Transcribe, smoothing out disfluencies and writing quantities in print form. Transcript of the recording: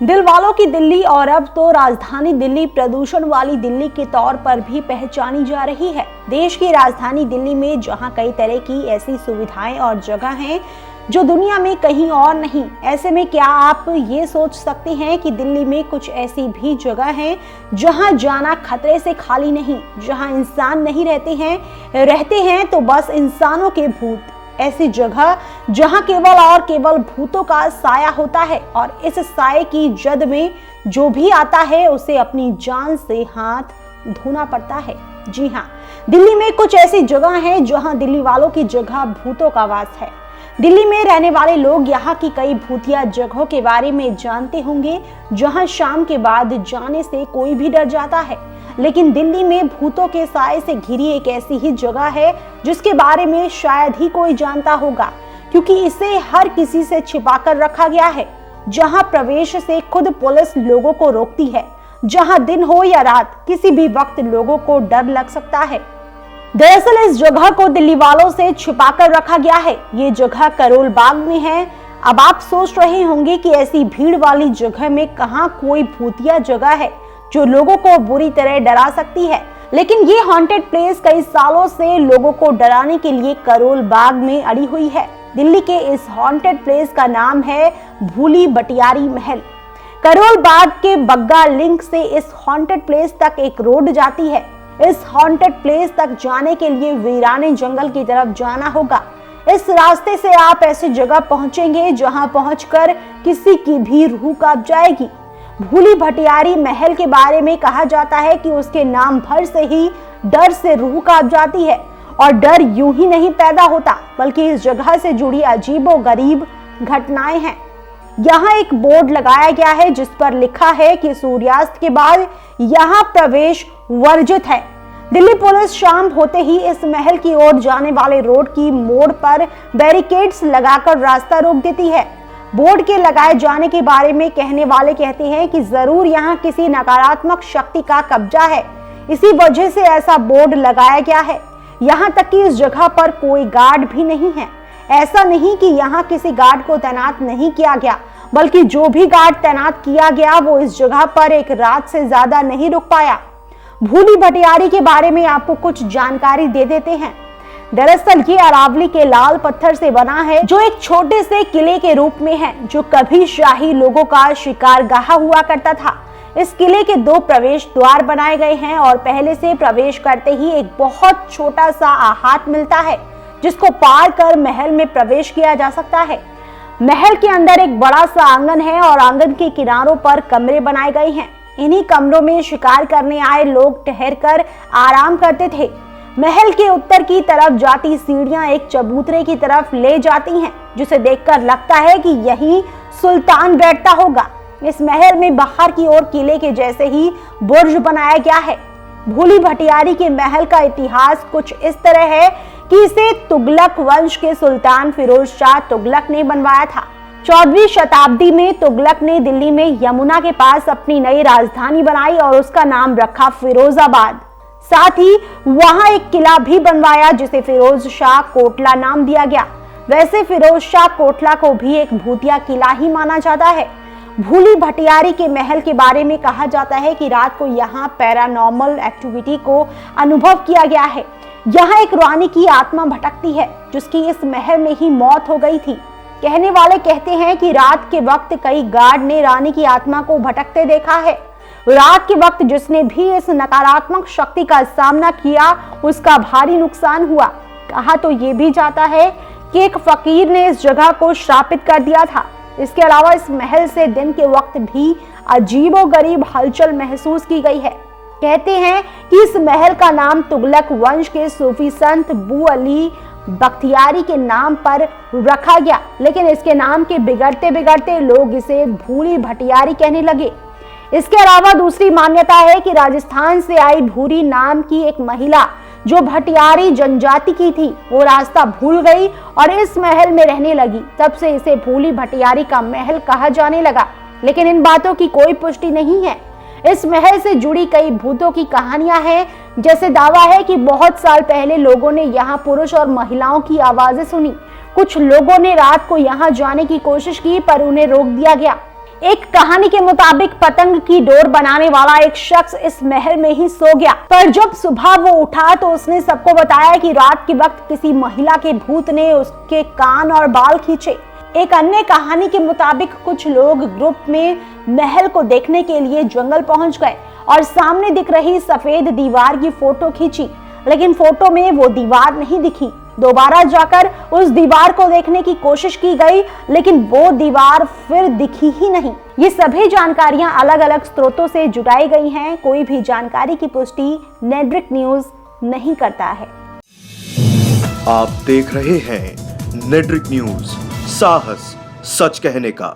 दिल वालों की दिल्ली और अब तो राजधानी दिल्ली प्रदूषण वाली दिल्ली के तौर पर भी पहचानी जा रही है। देश की राजधानी दिल्ली में जहां कई तरह की ऐसी सुविधाएं और जगह हैं जो दुनिया में कहीं और नहीं। ऐसे में क्या आप ये सोच सकते हैं कि दिल्ली में कुछ ऐसी भी जगह हैं जहां जाना खतरे से खाली नहीं, जहां इंसान नहीं रहते हैं तो बस इंसानों के भूत। ऐसी जगह जहां केवल और केवल भूतों का साया होता है और इस साये की जद में जो भी आता है उसे अपनी जान से हाथ धोना पड़ता है। जी हाँ, दिल्ली में कुछ ऐसी जगह हैं जहां दिल्ली वालों की जगह भूतों का वास है। दिल्ली में रहने वाले लोग यहाँ की कई भूतिया जगहों के बारे में जानते होंगे जहां शाम के बाद जाने से कोई भी डर जाता है। लेकिन दिल्ली में भूतों के साए से घिरी एक ऐसी ही जगह है जिसके बारे में शायद ही कोई जानता होगा, क्योंकि इसे हर किसी से छिपाकर रखा गया है। जहां प्रवेश से खुद पुलिस लोगों को रोकती है, जहां दिन हो या रात किसी भी वक्त लोगों को डर लग सकता है। दरअसल इस जगह को दिल्ली वालों से छिपाकर रखा गया है। ये जगह करोल बाग में है। अब आप सोच रहे होंगे कि ऐसी भीड़ वाली जगह में कहां कोई भूतिया जगह है जो लोगों को बुरी तरह डरा सकती है। लेकिन ये हॉन्टेड प्लेस कई सालों से लोगों को डराने के लिए करोल बाग में अड़ी हुई है। दिल्ली के इस हॉन्टेड प्लेस का नाम है भूली भटियारी महल। करोल बाग के बग्गा लिंक से इस हॉन्टेड प्लेस तक एक रोड जाती है। इस हॉन्टेड प्लेस तक जाने के लिए वीराने जंगल की तरफ जाना होगा। इस रास्ते से आप ऐसी जगह पहुंचेंगे जहां पहुंचकर किसी की भी रूह कांप जाएगी। भूली भटियारी महल के बारे में कहा जाता है कि उसके नाम भर से ही डर से रूह कांप जाती है। और डर यूं ही नहीं पैदा होता, बल्कि इस जगह से जुड़ी अजीबोगरीब घटनाएं हैं। यहाँ एक बोर्ड लगाया गया है जिस पर लिखा है कि सूर्यास्त के बाद यहाँ प्रवेश वर्जित है। दिल्ली पुलिस शाम होते ही इस महल की ओर जाने वाले रोड की मोड़ पर बैरिकेड्स लगाकर रास्ता रोक देती है। बोर्ड के लगाए जाने के बारे में कहने वाले कहते हैं कि जरूर यहाँ किसी नकारात्मक शक्ति का कब्जा है, इसी वजह से ऐसा बोर्ड लगाया गया है। यहाँ तक कि इस जगह पर कोई गार्ड भी नहीं है। ऐसा नहीं कि यहाँ किसी गार्ड को तैनात नहीं किया गया, बल्कि जो भी गार्ड तैनात किया गया वो इस जगह पर एक रात से ज्यादा नहीं रुक पाया। भूली भटियारी के बारे में आपको कुछ जानकारी दे देते हैं। दरअसल ये अरावली के लाल पत्थर से बना है, जो एक छोटे से किले के रूप में है, जो कभी शाही लोगों का शिकारगाह हुआ करता था। इस किले के 2 प्रवेश द्वार बनाए गए हैं और पहले से प्रवेश करते ही एक बहुत छोटा सा आहत मिलता है जिसको पार कर महल में प्रवेश किया जा सकता है। महल के अंदर एक बड़ा सा आंगन है और आंगन के किनारों पर कमरे बनाए गए हैं। इन्हीं कमरों में शिकार करने आए लोग ठहर कर आराम करते थे। महल के उत्तर की तरफ जाती सीढ़ियां एक चबूतरे की तरफ ले जाती हैं, जिसे देखकर लगता है कि यहीं सुल्तान बैठता होगा। इस महल में बाहर की ओर किले के जैसे ही बुर्ज बनाया गया है। भूली भटियारी के महल का इतिहास कुछ इस तरह है कि इसे तुगलक वंश के सुल्तान फिरोज शाह तुगलक ने बनवाया था। 14वीं शताब्दी में तुगलक ने दिल्ली में यमुना के पास अपनी नई राजधानी बनाई और उसका नाम रखा फिरोजाबाद। साथ ही वहां एक किला भी बनवाया जिसे फिरोज शाह कोटला नाम दिया गया। वैसे फिरोज शाह कोटला को भी एक भूतिया किला ही माना जाता है। भूली भटियारी के महल के बारे में कहा जाता है कि रात को यहाँ पैरानॉर्मल एक्टिविटी को अनुभव किया गया है। यहाँ एक रानी की आत्मा भटकती है जिसकी इस महल में ही मौत हो गई थी। कहने वाले कहते हैं कि रात के वक्त कई गार्ड ने रानी की आत्मा को भटकते देखा है। रात के वक्त जिसने भी इस नकारात्मक शक्ति का सामना किया उसका भारी नुकसान हुआ। कहा तो ये भी जाता है कि एक फकीर ने इस जगह को श्रापित कर दिया था। इसके अलावा इस महल से दिन के वक्त भी अजीबोगरीब हलचल महसूस की गई है। कहते हैं कि इस महल का नाम तुगलक वंश के सूफी संत बू अली बख्तियारी के नाम पर रखा गया, लेकिन इसके नाम के बिगड़ते बिगड़ते लोग इसे भूली भटियारी कहने लगे। इसके अलावा दूसरी मान्यता है कि राजस्थान से आई भूरी नाम की एक महिला जो भटियारी जनजाति की थी वो रास्ता भूल गई और इस महल में रहने लगी। तब से इसे भूली भटियारी का महल कहा जाने लगा, लेकिन इन बातों की कोई पुष्टि नहीं है। इस महल से जुड़ी कई भूतों की कहानियां हैं। जैसे दावा है कि बहुत साल पहले लोगों ने यहाँ पुरुष और महिलाओं की आवाजें सुनी। कुछ लोगों ने रात को यहाँ जाने की कोशिश की पर उन्हें रोक दिया गया। एक कहानी के मुताबिक पतंग की डोर बनाने वाला एक शख्स इस महल में ही सो गया, पर जब सुबह वो उठा तो उसने सबको बताया कि रात के वक्त किसी महिला के भूत ने उसके कान और बाल खींचे। एक अन्य कहानी के मुताबिक कुछ लोग ग्रुप में महल को देखने के लिए जंगल पहुंच गए और सामने दिख रही सफेद दीवार की फोटो खींची, लेकिन फोटो में वो दीवार नहीं दिखी। दोबारा जाकर उस दीवार को देखने की कोशिश की गई, लेकिन वो दीवार फिर दिखी ही नहीं। ये सभी जानकारियां अलग अलग स्रोतों से जुटाई गई हैं। कोई भी जानकारी की पुष्टि नेटवृत्त न्यूज नहीं करता है। आप देख रहे हैं नेटवृत्त न्यूज, साहस सच कहने का।